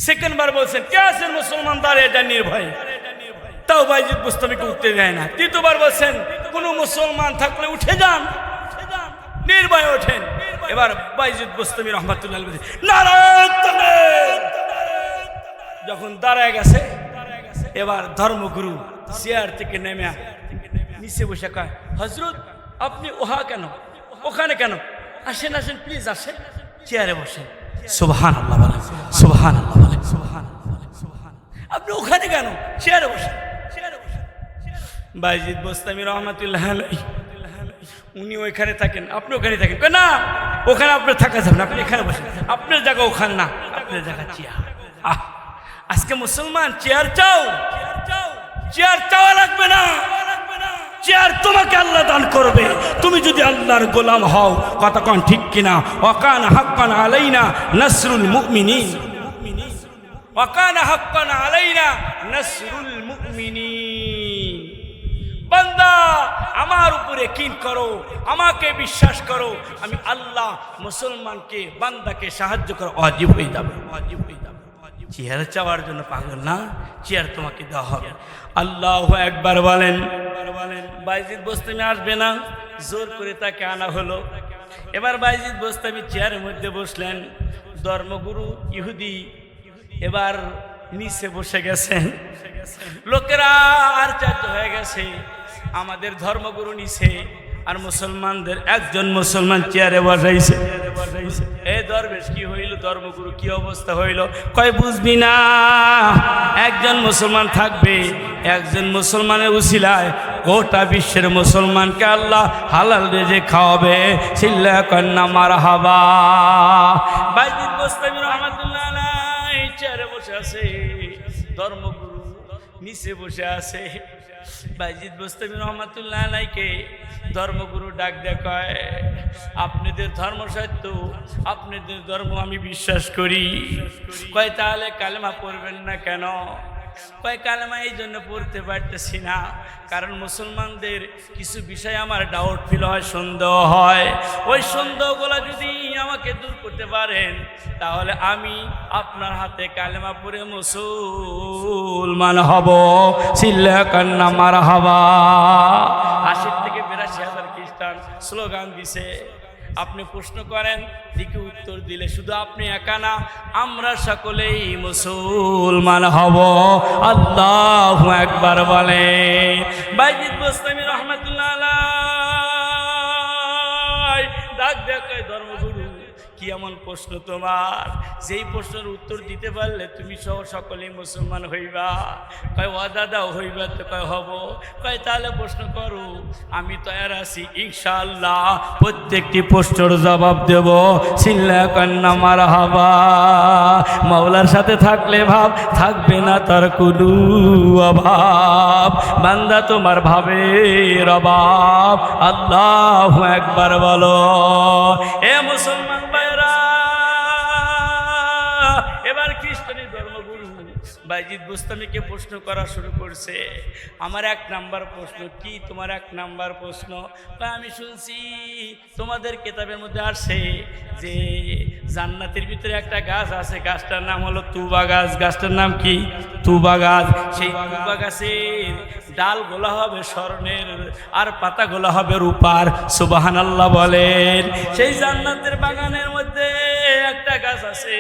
সেকেন্ড বার বলছেন, কে আছেন মুসলমান দাঁড়িয়ে যান নির্ভয়, তাও ভাইজিদ বোস্তামিকে উঠতে দেয় না। তৃতীয়বার বলছেন, কোনো মুসলমান থাকলে উঠে যান, নির্ভয় ওঠেন। এবার ভাইজিদ বোস্তামি রহমাতুল্লাহ আলাইহি নারায়ণ তাকবীর যখন দাঁড়ায় গেছে, এবার ধর্মগুরু চেয়ার থেকে নেমে নিচে বসে কয়, হযরত আপনি ওখানে কেন? আসেন প্লিজ আসেন, চেয়ারে বসেন। সুবহানাল্লাহ বলেন, সুবহানাল্লাহ বলেন। আপনি ওখানে কেন? চেয়ারে বসেন। ভাইজিদ বোস্তামি রহমাতুল্লাহ আলাইহি উনি ওইখানে থাকেন, আপনি ওখানে থাকেন। না, ওখানে আপনার থাকা যাবে না, আপনি এখানে বসেন। আপনার জায়গা ওখানে না, আপনার জায়গা চেয়ার। আজকে মুসলমান চেয়ার চাওয়া লাগবে না, চেয়ার তোমার তোমাকে আল্লাহ দান করবে তুমি যদি আল্লাহর গোলাম হও। কথা কোন ঠিক কিনা? ওয়াকানা হাক্কান আলাইনা নাসরুল মুমিনিন, ওয়াকানা হাক্কান আলাইনা নাসরুল মুমিনিন। বান্দা আমার উপরে ইয়াকিন করো, আমাকে বিশ্বাস করো, আমি আল্লাহ মুসলমানকে বান্দাকে সাহায্য করো, ওয়াজিব হয়ে যাবে, ওয়াজিব হয়ে যাবে। চেয়ার চাওয়ার জন্য পাগল না, চেয়ার তোমাকে দেওয়া হবে। আল্লাহু আকবার বলেন। বাইজিদ বোস্তামি আসবে না, জোর করে তাকে আনা হলো। এবার বাইজিদ বোস্তামি চেয়ারের মধ্যে বসলেন। ধর্মগুরু ইহুদি এবার নিচে বসে গেছেন। লোকেরা আর চার্য হয়ে গেছে, আমাদের ধর্মগুরু নিচে আর মুসলমানদের একজন মুসলমান চেয়ারে বসাইছে। এই দরবেশ কি হইল, ধর্মগুরু কি অবস্থা হইল? কয় বুঝবি না, একজন মুসলমান থাকবে, একজন মুসলমানের উসিলায় গোটা বিশ্বের মুসলমানকে আল্লাহ হালাল রেজেক খাওয়াবে। চিল্লা কন্না মারহাবা। বাইজিদ বোস্তামি রাহমাতুল্লাহ আলাইহি চেয়ারে বসে আছে, ধর্মগুরু নিচে বসে আছে। বাইজিদ বোস্তামি রহমাতুল্লাহ আলাইহিকে ধর্মগুরু ডাক দেখায়, আপনাদের ধর্ম সত্য, আপনাদের ধর্ম আমি বিশ্বাস করি। কয় তাহলে কালেমা পড়বেন না কেন? কয় কালেমা এই জন্য পড়তে পারতেছি না, কারণ মুসলমানদের কিছু বিষয় আমার ডাউট ফিল হয়, সন্দেহ হয়। ওই সন্দেহগুলো যদি আমাকে দূর করতে পারেন তাহলে আমি আপনার হাতে কালেমা পড়ে মুসলমান হব। চিল্লা কান্না মারহাবা। ৮০ থেকে ৮২,০০০ খ্রিস্টান স্লোগান দিছে। আপনি প্রশ্ন করেন, দিকে উত্তর দিলে শুধু আপনি একা না, আমরা সকলেই মুসলমান হব। আল্লাহু আকবার বলে। বাইজিদ বোস্তামি রহমাতুল্লাহ আলাইহি ডাক দেখায়, ধর্মগুরু কি এমন প্রশ্ন তোমার, যেই প্রশ্নের উত্তর দিতে পারলে তুমি সহ সকলেই মুসলমান হইবা? কয় ও দাদা হইবা? তো কয় হব। কয় তাহলে প্রশ্ন করো, আমি তৈয়ার আছি ইনশাআল্লাহ প্রত্যেকটি প্রশ্নের জবাব দেব। চিল্লা কান্না মারহাবা। মাওলার সাথে থাকলে ভাব থাকবে না তার কোনো অভাব। বান্দা তোমার ভাবের অভাব। আল্লাহু আকবার বলো। এ মুসলমান ভাইরা, এবার খ্রিস্টানি ধর্মগুরু বাইজিদ বোস্তামিকে প্রশ্ন করা শুরু করছে। আমার ১ নাম্বার প্রশ্ন কি? তোমার ১ নাম্বার প্রশ্ন? আমি শুনছি তোমাদের কিতাবের মধ্যে আসে যে জান্নাতের ভিতরে একটা গাছ আছে, গাছটার নাম হলো তুবা গাছ। গাছটার নাম কি? তুবা গাছ। সেই তুবা গাছের ডালগুলো হবে স্বর্ণের আর পাতাগুলো হবে রূপার। সুবহানাল্লাহ বলেন। সেই জান্নাতের বাগানের মধ্যে একটা গাছ আছে,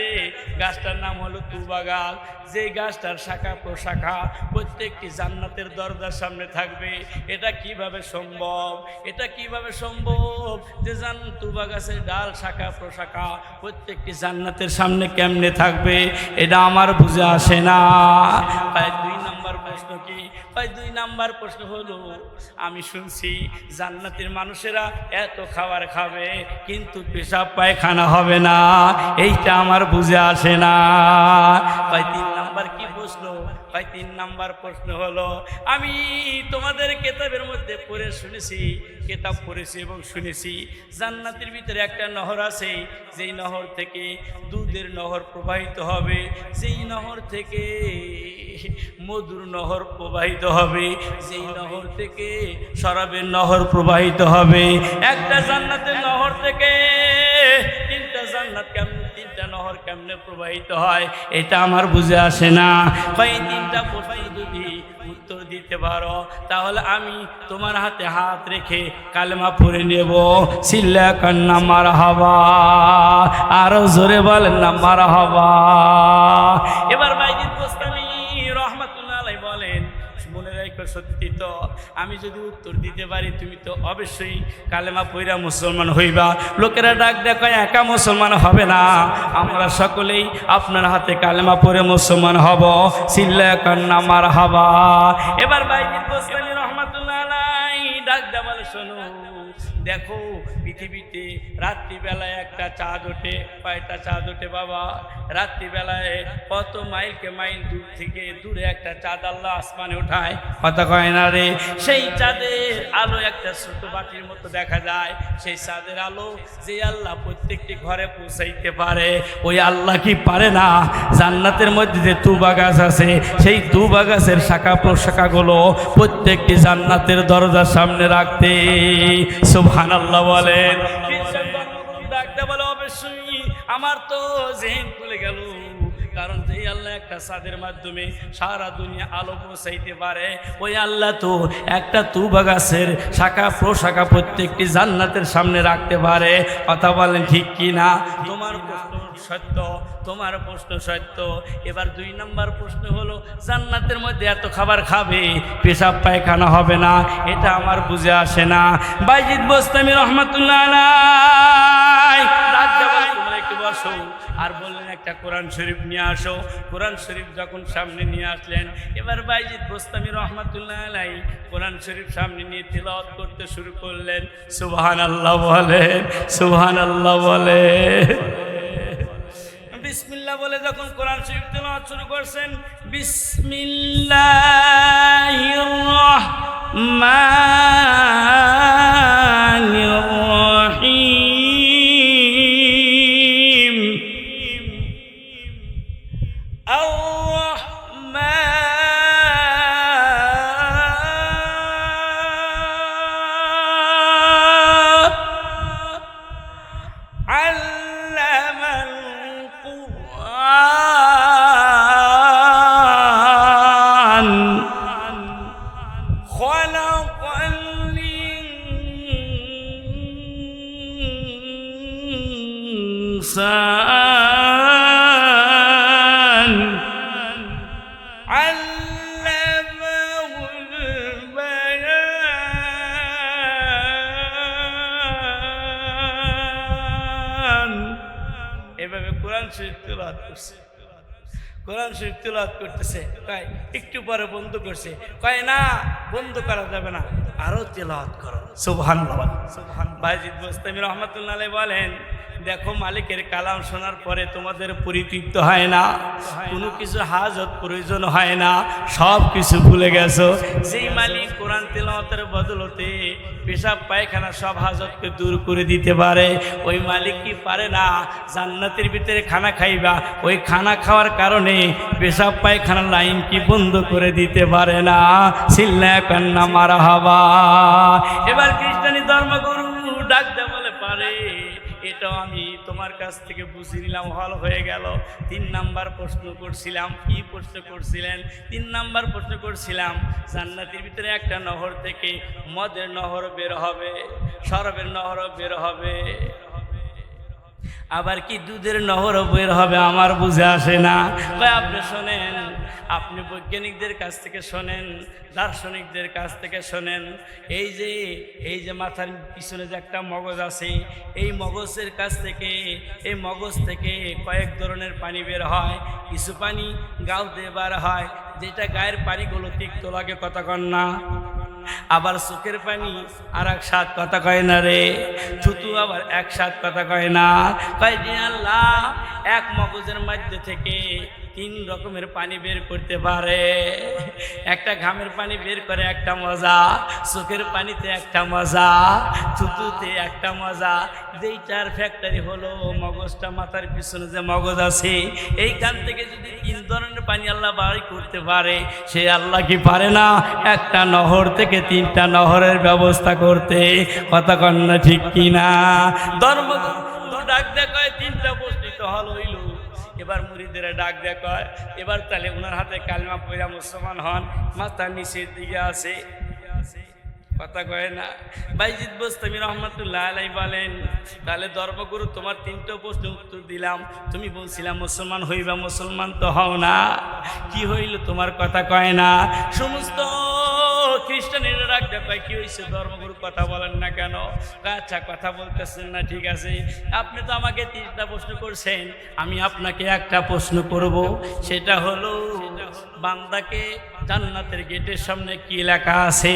গাছটার নাম হলো তুবা গাছ। যে গাছটার শাখা প্রশাখা প্রত্যেকটি জান্নাতের দরজার সামনে থাকবে। এটা কিভাবে সম্ভব? এটা কিভাবে সম্ভব যে তুবা গাছের ডাল শাখা প্রশাখা প্রত্যেকটি জান্নাতের সামনে কেমনে থাকবে? এটা আমার বুঝে আসে না। তাই ২ নাম্বার প্রশ্ন কি? তাই ২ নাম্বার প্রশ্ন হলো, আমি শুনছি জান্নাতের মানুষেরা এত খাবার খাবে কিন্তু পেশাব পায়খানা হবে না, এইটা আমার বুঝে আসে না। তাই ৩ নাম্বার কি প্রশ্ন? তাই ৩ নাম্বার প্রশ্ন হলো, আমি তোমাদের কিতাবের মধ্যে পড়ে শুনেছি, কিতাব পড়েছি এবং শুনেছি জান্নাতের ভিতরে একটা নহর আছে, যেই নহর থেকে দুধের নহর প্রবাহিত হবে, যেই নহর থেকে মধুর নহর প্রবাহিত হবে, যেই নহর থেকে শরাবের নহর প্রবাহিত হবে। একটা জান্নাতের নহর থেকে 3টা জান্নাত কেমন, 3টা নহর কেমনে প্রবাহিত হয় এটা আমার বুঝে আসে না। ভাই 3টা প্রশ্ন যদি উত্তর দিতে পারো তাহলে আমি তোমার হাতে হাত রেখে কালেমা পড়ে নেব। চিল্লা কান্না মারহাবা। আরো জোরে বলেন না মারহাবা। এবার বাইজিদ বোস্তামি রহমাতুল্লাহ আলাইহি বলেন, মনে রাখো সত্যি তো, আমি যদি উত্তর দিতে পারি তুমি তো অবশ্যই কালেমা পড়া মুসলমান হইবা। লোকেরা ডাক দেখায় একা মুসলমান হবে না, আমরা সকলেই আপনার হাতে কালেমা পড়ে মুসলমান হব। চিল্লা কান্না মারহাবা। এবার বাইজিদ বোস্তামি রহমাতুল্লাহ আলাইহি ডাক দেয়া বলে, শোনো দেখো পৃথিবীতে রাত্রিবেলায় একটা চাঁদ ওঠে। কয়টা চাঁদ ওঠে বাবা? রাত্রিবেলায় কত মাইলকে মাইল দূর থেকে দূরে একটা চাঁদ আল্লাহ আসমানে ওঠায়, কথা কয় না রে? সেই চাঁদের আলো একটা ছোট বাটির মতো দেখা যায়। সেই চাঁদের আলো যে আল্লাহ প্রত্যেকটি ঘরে পৌঁছাইতে পারে, ওই আল্লাহ কি পারে না জান্নাতের মধ্যে যে তুবা গাছ আছে, সেই তুবা গাছের শাখা প্রশাখাগুলো প্রত্যেকটি জান্নাতের দরজার সামনে রাখতে? সুবহানাল্লাহ বলেন। খ্রিস্টান ধর্মগুরু ডাকতে বলে, অবশ্যই আমার তো জেহেন খুলে গেল, কারণ যে আল্লাহ একটা চাঁদের মাধ্যমে সারা দুনিয়া আলো পৌঁছাইতে পারে, ওই আল্লাহ তো একটা তুবা গাছের শাখা প্রশাখা প্রত্যেকটি জান্নাতের সামনে রাখতে পারে। কথা বলেন ঠিক কি না? তোমার প্রশ্ন সত্য, তোমার প্রশ্ন সত্য। এবার 2 নম্বর প্রশ্ন হলো, জান্নাতের মধ্যে এত খাবার খাবে, পেশাব পায়খানা হবে না, এটা আমার বুঝে আসে না। বাইজিদ বোস্তামি রহমাতুল্লাহ আলাইহি তোমরা একটু বসো, আর বললেন একটা কোরআন শরীফ নিয়ে আসো। কোরআন শরীফ যখন সামনে নিয়ে আসলেন, এবার বাইজিদ বোস্তামি রহমাতুল্লাহ আলাইহি কোরআন শরীফ সামনে নিয়ে তিলাওয়াত করতে শুরু করলেন। সুবহানাল্লাহ বলেন, সুবহানাল্লাহ বলেন। বিসমিল্লাহ বলে যখন কোরআন শরীফ তেলাওয়াত শুরু করছেন, বিসমিল্লাহির রাহমানির রহিম, এভাবে কোরআন শরীফ তেলাওয়াত করছে। কোরআন শরীফ তেলাওয়াত করতেছে, কয় একটু পরে বন্ধ করছে, কয় না বন্ধ করা যাবে না, আরো তেলাওয়াত করো। সুবহানাল্লাহ। বাইজিদ বোস্তামি রহমাতুল্লাহ আলাইহি বলেন, দেখো মালিকের কালাম শোনার পরে তোমাদের পরিতৃপ্ত হয় না, কোনো কিছু হাজত প্রয়োজন হয় না, সব কিছু ভুলে গেছো। যেই মালিক কোরআন তেলাওয়াতের বদলতে পেশাব পায়খানা সব হাজতকে দূর করে দিতে পারে, ওই মালিক কি পারে না জান্নাতের ভিতরে খানা খাইবা, ওই খানা খাওয়ার কারণে পেশাব পায়খানার লাইন কি বন্ধ করে দিতে পারে না? সিল্লা কান্না মারহাবা। এবার খ্রিস্টানি ধর্মগুরু ডাক দেয়া বলে, পারে, এটাও আমি তোমার কাছ থেকে বুঝে নিলাম, হল হয়ে গেল। 3 নাম্বার প্রশ্ন করছিলাম। কি প্রশ্ন করছিলেন? 3 নাম্বার প্রশ্ন করছিলাম, জান্নাতের ভিতরে একটা নহর থেকে মদের নহর বের হবে, শরাবের নহর বের হবে, আবার কি দুধের নহরও বের হবে, আমার বুঝে আসে না। আপনি শোনেন, আপনি বৈজ্ঞানিকদের কাছ থেকে শোনেন, দার্শনিকদের কাছ থেকে শোনেন, এই যে মাথার পিছনে যে একটা মগজ আছে, এই মগজের কাছ থেকে, এই মগজ থেকে কয়েক ধরনের পানি বের হয়। কিছু পানি গাউতে বার হয়, যেটা গায়ের পানিগুলো তিক্ত লাগে, কথা কন না। আবার চোখের পানি আর এক সাথ, কথা কয় না রে। থুতু আবার এক সাথ, কথা কয় না। কয় যে আল্লাহ এক মগজের মধ্যে থেকে 3 রকমের পানি বের করতে পারে। একটা ঘামের পানি বের করে একটা মজা, চোখের পানিতে একটা মজা, থুতুতে একটা মজা। যেইটার ফ্যাক্টরি হলো মগজটা, মাথার পিছনে যে মগজ আছে, এইখান থেকে যদি 3 ধরনের পানি আল্লাহ বাড়ি করতে পারে, সে আল্লাহ কি পারে না একটা নহর থেকে 3টা নহরের ব্যবস্থা করতে? কথা কন না ঠিক কিনা? ধর্মগুরু ডাক দেখায় 3টা বস্তিত হল হইল। এবার মুরিদেরা ডাক দেখায়, এবার তাহলে ওনার হাতে কালিমা পড়া মুসলমান হন, মাথার নিচের দিকে আছে, কথা কয় না। বাইজিদ বোস্তামি রহমাতুল্লাহ আলাইহি বলেন, তাহলে ধর্মগুরু তোমার 3টা প্রশ্নের উত্তর দিলাম, তুমি বলছিলাম মুসলমান হইবা, মুসলমান তো হও না, কি হইল তোমার? কথা কয় না। সমস্ত খ্রিস্টানেরা রাখতে পাই কি হয়েছে ধর্মগুরু কথা বলেন না কেন? আচ্ছা কথা বলতেছেন না, ঠিক আছে, আপনি তো আমাকে 3টা প্রশ্ন করছেন, আমি আপনাকে একটা প্রশ্ন করব, সেটা হলো বান্দাকে জান্নাতের গেটের সামনে কি লেখা আছে?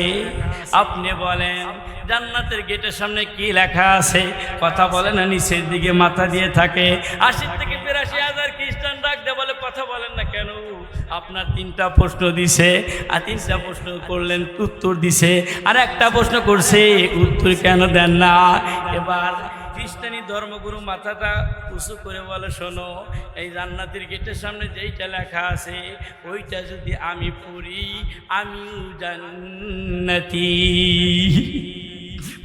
আপনি বলেন জান্নাতের গেটের সামনে কি লেখা আছে? কথা বলে না, নিচের দিকে মাথা দিয়ে থাকে। 80 থেকে 82,000 খ্রিস্টান রাখতে বলে, কথা বলেন না কেন? আপনার 3টা প্রশ্ন দিছে, আর 3টা প্রশ্ন করলেন, উত্তর দিছে, আর একটা প্রশ্ন করছে, উত্তর কেন দেন না? এবার খ্রিস্টানি ধর্মগুরু মাথাটা উঁচু করে বলে, শোনো, এই জান্নাতের গেটের সামনে যেইটা লেখা আছে ওইটা যদি আমি পড়ি আমিও জান্নাতি।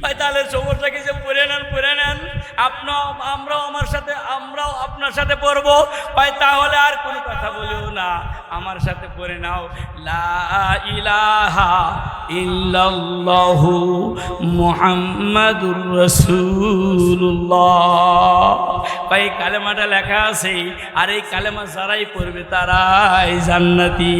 ভাই তাহলে সমস্যা কি? যে পড়ে নেন, আমরাও আপনার সাথে পড়বো। ভাই তাহলে আর কোনো কথা বলিও না, আমার সাথে পড়ে নাও, লা ইলাহা ইল্লাল্লাহু মুহাম্মাদুর রাসূলুল্লাহ। ভাই কালেমাটা লেখা আছে, আর এই কালেমা যারাই পড়বে তারাই জান্নাতি।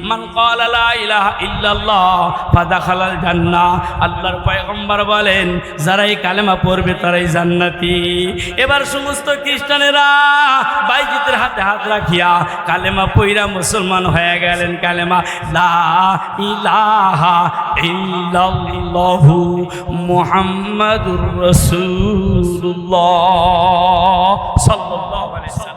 মান ক্বালা লা ইলাহা ইল্লাল্লাহ ফাদাখালাল জান্নাহ। আল্লাহর পয়গম্বর বলেন যারা এই কালেমা পড়বে তারাই জান্নাতি। এবার সমস্ত খ্রিস্টানেরা বাইজিতের হাতে হাত রাখিয়া কালেমা পইরা মুসলমান হয়ে গেলেন। কালেমা লা ইলাহা ইল্লাল্লাহু মুহাম্মাদুর রাসূলুল্লাহ সাল্লাল্লাহু আলাইহি ওয়াসাল্লাম।